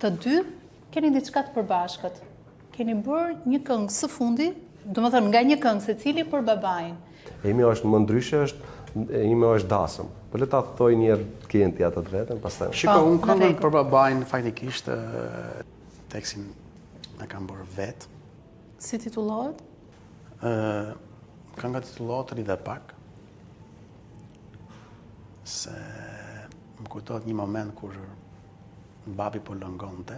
të dy keni diçka të përbashkët. Keni bërë një këngë së fundi, domethënë nga një këngë secili për babain. Imi është më ndryshe, ime është dasëm. Po le ta thoj një herë Kenti atë të vetën, pastaj. Shiko, unë këngën për babain fajnikisht tekstin e kam bërë vetë. Si titullohet? Kënga titullohet Ri dhe pak. Se më kujtohet një moment kur babi po lëngonte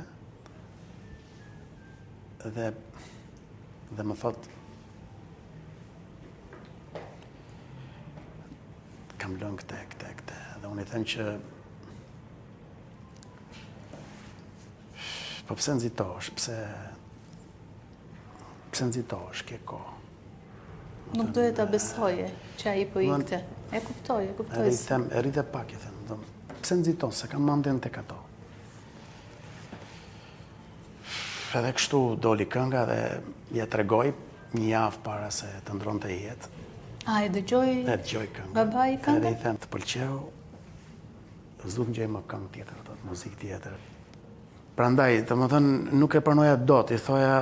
dhe më thot kam lënë këte dhe unë i them që po pse nxitohesh, pse nxitohesh, ke kohë. Nuk doje ta besoje që ai po ikte. E kuptoj. Edhe i them, e rritë pak, i them, pse nxiton, se kam mendjen tek ato. Edhe kështu doli kënga dhe ja tregoj një javë para se të ndronte jetë. A, e dëgjoj këngë. Babai këngën? Edhe i them, të pëlqeu, s'du të ngjej më këngë tjetër, muzikë tjetër. Prandaj, domethënë, nuk e pranoja dot, i thoja,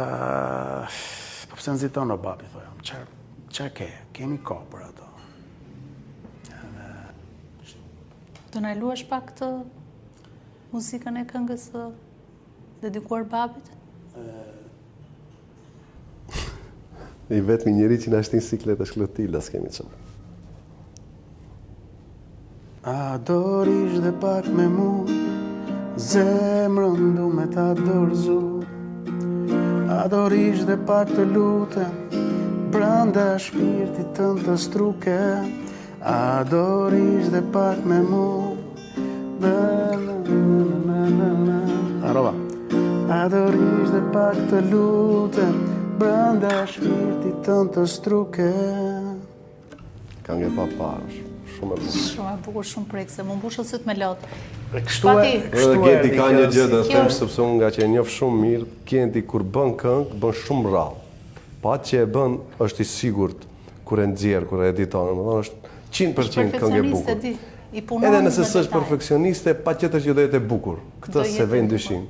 po pse nxiton o babi, thoja, çfarë ke? Kemi kohë për ato. Do na luash pak të muzikën e këngës së dedikuar babit? I vetmi njeri që na shtin siklet është Klotila, s'kemi çfarë. A do rish dhe pak me mu, zemrën du me ta dorëzu. A do rish dhe pak të lutem, brenda shpirtit tënd të struke. A do rish dhe pak me mu, Arova. A do rish dhe pak të lutem, brenda shpirtit tënd të struke. Këngë pa parë, shumë e bukur. Shumë e bukur, shumë prekse, më mbushën syt me lot. Edhe Kenti ka një gjë të them, sepse unë nga që e njoh shumë mirë, Kenti kur bën këngë, bën shumë rrallë. Pa që e bën, është i sigurt kur e nxjerr, kur e editon, domethënë është 100% këngë e bukur. Edhe nëse s'është perfeksioniste, patjetër që do jetë e bukur. Këtë se vjen dyshim.